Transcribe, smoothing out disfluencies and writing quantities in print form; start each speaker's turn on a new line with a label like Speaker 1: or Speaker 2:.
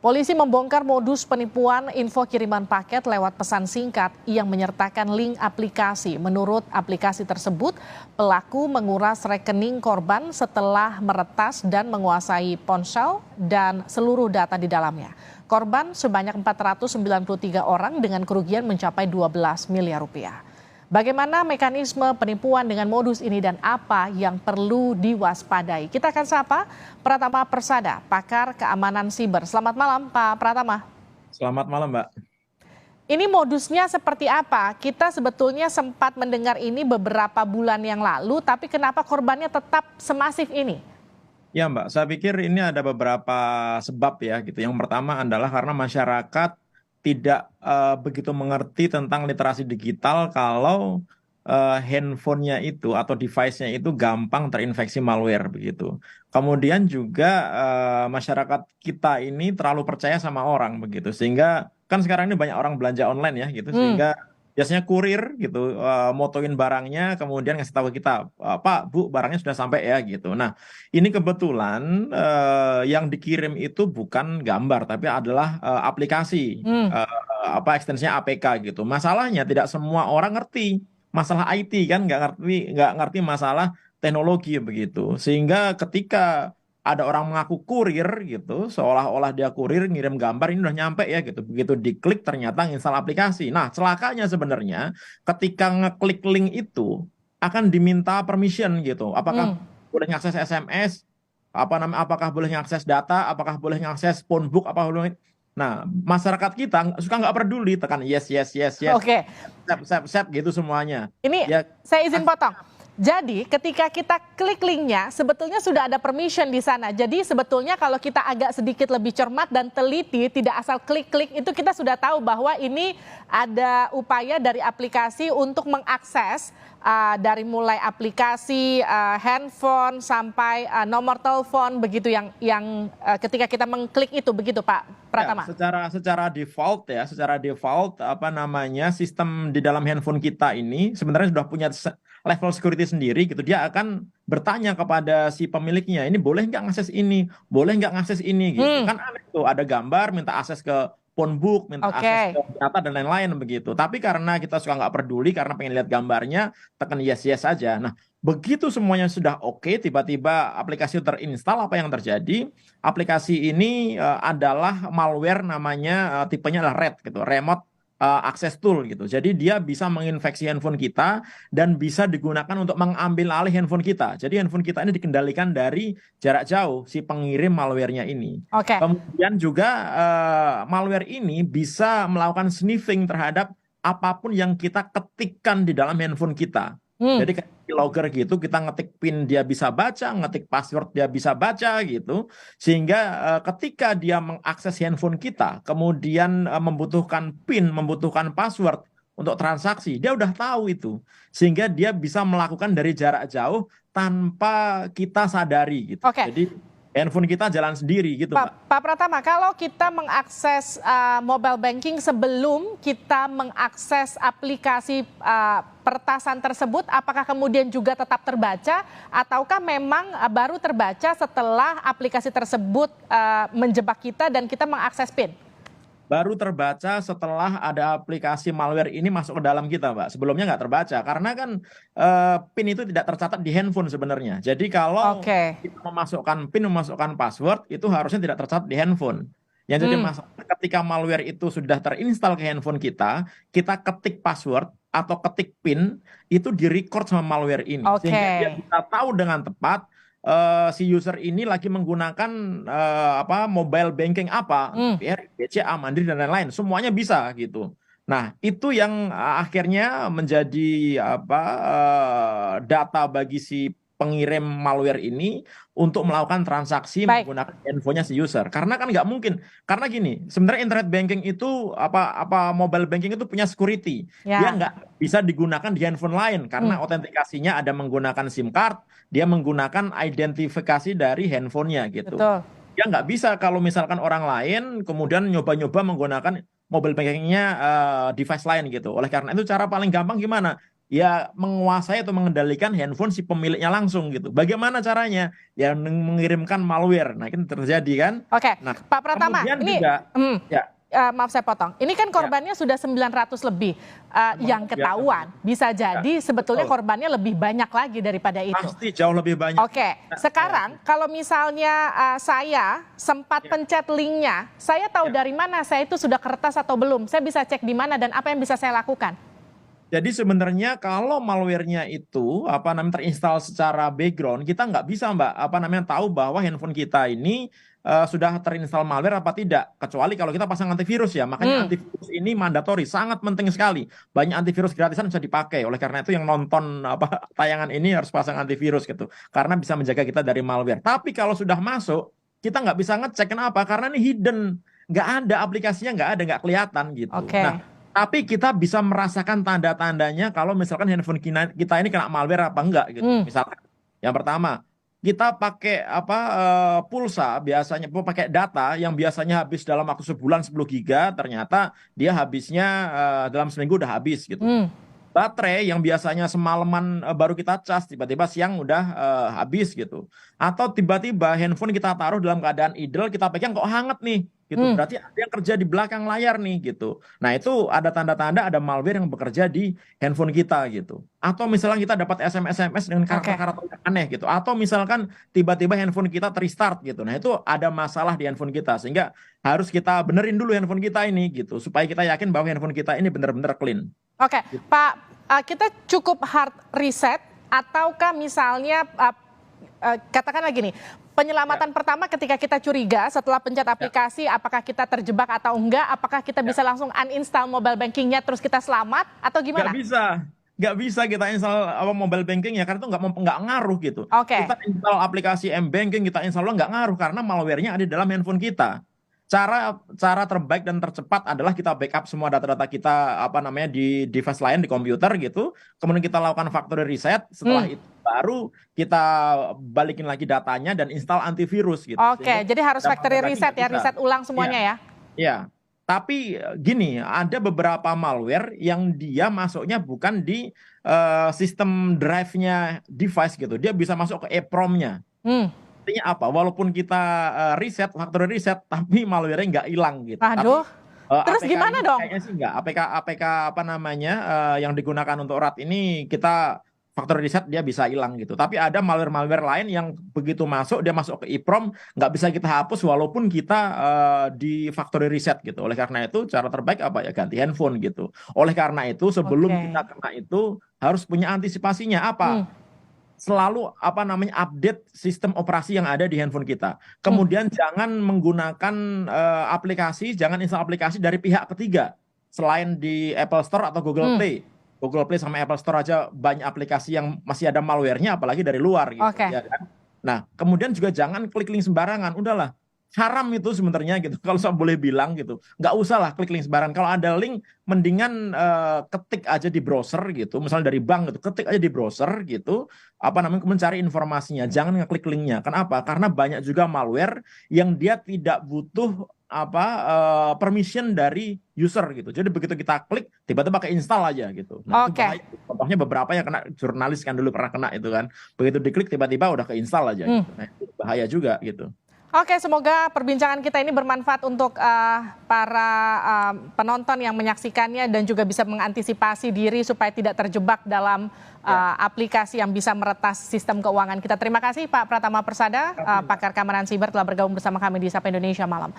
Speaker 1: Polisi membongkar modus penipuan info kiriman paket lewat pesan singkat yang menyertakan link aplikasi. Menurut aplikasi tersebut, pelaku menguras rekening korban setelah meretas dan menguasai ponsel dan seluruh data di dalamnya. Korban sebanyak 493 orang dengan kerugian mencapai 12 miliar rupiah. Bagaimana mekanisme penipuan dengan modus ini dan apa yang perlu diwaspadai? Kita akan sapa Pratama Persada, pakar keamanan siber. Selamat malam, Pak Pratama.
Speaker 2: Selamat malam, Mbak.
Speaker 1: Ini modusnya seperti apa? Kita sebetulnya sempat mendengar ini beberapa bulan yang lalu, tapi kenapa korbannya tetap semasif ini?
Speaker 2: Ya, Mbak, saya pikir ini ada beberapa sebab ya gitu. Yang pertama adalah karena masyarakat tidak begitu mengerti tentang literasi digital kalau handphonenya itu atau device-nya itu gampang terinfeksi malware begitu. Kemudian juga masyarakat kita ini terlalu percaya sama orang begitu, sehingga kan sekarang ini banyak orang belanja online ya gitu, sehingga biasanya kurir gitu motoin barangnya kemudian ngasih tahu kita, Pak, Bu, barangnya sudah sampai ya gitu. Nah, ini kebetulan yang dikirim itu bukan gambar tapi adalah aplikasi, ekstensinya APK gitu. Masalahnya tidak semua orang ngerti masalah IT kan, nggak ngerti masalah teknologi begitu. Sehingga ketika ada orang mengaku kurir gitu, seolah-olah dia kurir ngirim gambar ini udah nyampe ya gitu. Begitu diklik ternyata install aplikasi. Nah, celakanya sebenarnya ketika ngeklik link itu akan diminta permission gitu. Apakah boleh ngakses SMS? Apakah boleh ngakses data? Apakah boleh ngakses phone book? Nah, masyarakat kita suka nggak peduli, tekan yes, yes, yes, yes,
Speaker 1: Oke,
Speaker 2: sep gitu semuanya.
Speaker 1: ini
Speaker 2: Ya,
Speaker 1: saya izin potong. Jadi ketika kita klik linknya sebetulnya sudah ada permission di sana. Jadi sebetulnya kalau kita agak sedikit lebih cermat dan teliti, tidak asal klik-klik, itu kita sudah tahu bahwa ini ada upaya dari aplikasi untuk mengakses dari mulai aplikasi handphone sampai nomor telepon begitu yang ketika kita mengklik itu begitu Pak Pratama.
Speaker 2: ya, secara default sistem di dalam handphone kita ini sebenarnya sudah punya level security sendiri gitu. Dia akan bertanya kepada si pemiliknya, ini boleh nggak ngakses ini, boleh nggak ngakses ini gitu. Kan aneh tuh, ada gambar minta akses ke phone book, minta akses ke data dan lain-lain begitu. Tapi karena kita suka nggak peduli karena pengen lihat gambarnya, tekan yes yes saja. Nah, begitu semuanya sudah oke, tiba-tiba aplikasi terinstall, apa yang terjadi? Aplikasi ini adalah malware, namanya tipenya adalah RAT gitu, Remote Access Tool gitu. Jadi dia bisa menginfeksi handphone kita dan bisa digunakan untuk mengambil alih handphone kita. Jadi handphone kita ini dikendalikan dari jarak jauh si pengirim malware-nya ini. Kemudian juga malware ini bisa melakukan sniffing terhadap apapun yang kita ketikkan di dalam handphone kita. Jadi kayak logger gitu, kita ngetik PIN dia bisa baca, ngetik password dia bisa baca gitu. Sehingga ketika dia mengakses handphone kita, kemudian membutuhkan PIN, membutuhkan password untuk transaksi, dia udah tahu itu. Sehingga dia bisa melakukan dari jarak jauh tanpa kita sadari gitu. Jadi handphone kita jalan sendiri gitu, Pak.
Speaker 1: Pak Pratama, kalau kita mengakses mobile banking sebelum kita mengakses aplikasi pertasan tersebut, apakah kemudian juga tetap terbaca ataukah memang baru terbaca setelah aplikasi tersebut menjebak kita dan kita mengakses PIN?
Speaker 2: Baru terbaca setelah ada aplikasi malware ini masuk ke dalam kita, Mbak. Sebelumnya nggak terbaca, karena kan PIN itu tidak tercatat di handphone sebenarnya. Jadi kalau kita memasukkan PIN, memasukkan password, itu harusnya tidak tercatat di handphone. Yang jadi masalah ketika malware itu sudah terinstall ke handphone kita ketik password atau ketik PIN, itu direcord sama malware ini. Sehingga dia bisa tahu dengan tepat si user ini lagi menggunakan mobile banking apa, BRI, BCA, Mandiri dan lain-lain, semuanya bisa gitu. Nah, itu yang akhirnya menjadi data bagi si pengirim malware ini untuk melakukan transaksi menggunakan handphonenya si user. Karena kan nggak mungkin. Karena gini, sebenarnya internet banking itu mobile banking itu punya security. Dia nggak bisa digunakan di handphone lain karena autentikasinya ada menggunakan SIM card, dia menggunakan identifikasi dari handphonenya gitu. Dia nggak bisa kalau misalkan orang lain kemudian nyoba-nyoba menggunakan mobile bankingnya device lain gitu. Oleh karena itu cara paling gampang gimana? ya menguasai atau mengendalikan handphone si pemiliknya langsung gitu. Bagaimana caranya? Ya mengirimkan malware. Nah, ini terjadi kan?
Speaker 1: Oke,
Speaker 2: Nah,
Speaker 1: Pak Pratama,
Speaker 2: kemudian
Speaker 1: ini
Speaker 2: juga ya,
Speaker 1: maaf saya potong. Ini kan korbannya sudah 900 lebih yang ketahuan. Bisa jadi sebetulnya
Speaker 2: betul.
Speaker 1: korbannya lebih banyak lagi daripada itu.
Speaker 2: Pasti jauh lebih banyak.
Speaker 1: Oke, sekarang kalau misalnya saya sempat pencet linknya, saya tahu dari mana saya itu sudah kertas atau belum. Saya bisa cek di mana dan apa yang bisa saya lakukan.
Speaker 2: Jadi sebenarnya kalau malware-nya itu terinstall secara background, kita nggak bisa Mbak tahu bahwa handphone kita ini sudah terinstall malware apa tidak, kecuali kalau kita pasang antivirus ya. Makanya antivirus ini mandatori, sangat penting sekali. Banyak antivirus gratisan bisa dipakai. Oleh karena itu yang nonton tayangan ini harus pasang antivirus gitu, karena bisa menjaga kita dari malware. Tapi kalau sudah masuk, kita nggak bisa ngecek. Kenapa? Karena ini hidden, nggak ada aplikasinya, nggak kelihatan gitu.
Speaker 1: Oke.
Speaker 2: Nah, tapi kita bisa merasakan tanda-tandanya kalau misalkan handphone kita ini kena malware apa enggak gitu. Misalkan yang pertama, kita pakai pulsa, biasanya pakai data yang biasanya habis dalam waktu sebulan 10 giga, ternyata dia habisnya dalam seminggu udah habis gitu. Baterai yang biasanya semalaman baru kita cas, tiba-tiba siang udah habis gitu. Atau tiba-tiba handphone kita taruh dalam keadaan idle, kita pegang kok hangat nih gitu. Berarti ada yang kerja di belakang layar nih gitu. Nah, itu ada tanda-tanda ada malware yang bekerja di handphone kita gitu. Atau misalnya kita dapat SMS dengan karakter-karakter yang aneh gitu. Atau misalkan tiba-tiba handphone kita terstart gitu. Nah, itu ada masalah di handphone kita, sehingga harus kita benerin dulu handphone kita ini gitu, supaya kita yakin bahwa handphone kita ini benar-benar clean.
Speaker 1: Oke, Pak, kita cukup hard reset ataukah misalnya katakanlah gini, penyelamatan pertama ketika kita curiga setelah pencet aplikasi, apakah kita terjebak atau enggak, apakah kita bisa langsung uninstall mobile bankingnya terus kita selamat atau gimana?
Speaker 2: Nggak bisa kita install mobile banking ya, karena itu nggak ngaruh gitu. Kita install aplikasi M-Banking, kita install nggak ngaruh karena malware-nya ada di dalam handphone kita. Cara terbaik dan tercepat adalah kita backup semua data-data kita di device lain di komputer gitu. Kemudian kita lakukan factory reset. Setelah itu baru kita balikin lagi datanya dan install antivirus gitu.
Speaker 1: Oke, jadi harus factory reset ya, reset ulang semuanya ya.
Speaker 2: Iya. Tapi gini, ada beberapa malware yang dia masuknya bukan di sistem drive-nya device gitu. Dia bisa masuk ke EEPROM-nya. Artinya apa? Walaupun kita factory reset, tapi malware-nya nggak hilang gitu.
Speaker 1: Aduh. Terus
Speaker 2: APK
Speaker 1: gimana dong?
Speaker 2: Kayaknya sih nggak. APK yang digunakan untuk RAT ini kita factory reset dia bisa hilang gitu. Tapi ada malware-malware lain yang begitu masuk, dia masuk ke EEPROM, nggak bisa kita hapus walaupun kita di factory reset gitu. Oleh karena itu cara terbaik apa ya? Ganti handphone gitu. Oleh karena itu sebelum kita kena itu harus punya antisipasinya apa? Selalu update sistem operasi yang ada di handphone kita. Kemudian jangan menggunakan jangan install aplikasi dari pihak ketiga selain di Apple Store atau Google Play. Google Play sama Apple Store aja banyak aplikasi yang masih ada malware-nya, apalagi dari luar gitu. Ya kan? Nah, kemudian juga jangan klik link sembarangan. Udahlah, haram itu sebenarnya gitu, kalau saya boleh bilang gitu. Nggak usah lah klik link sembarangan. Kalau ada link, mendingan ketik aja di browser gitu, misalnya dari bank gitu, ketik aja di browser gitu, mencari informasinya. Jangan ngeklik linknya. Kenapa? Karena banyak juga malware yang dia tidak butuh permission dari user gitu. Jadi begitu kita klik, tiba-tiba pakai install aja gitu. Nah, itu bahaya. Contohnya beberapa yang kena, jurnalis kan dulu pernah kena itu kan. Begitu diklik tiba-tiba udah keinstall aja gitu. Nah, itu bahaya juga gitu.
Speaker 1: Oke, semoga perbincangan kita ini bermanfaat untuk para penonton yang menyaksikannya dan juga bisa mengantisipasi diri supaya tidak terjebak dalam aplikasi yang bisa meretas sistem keuangan kita. Terima kasih Pak Pratama Persada, pakar keamanan siber telah bergabung bersama kami di Sapa Indonesia Malam.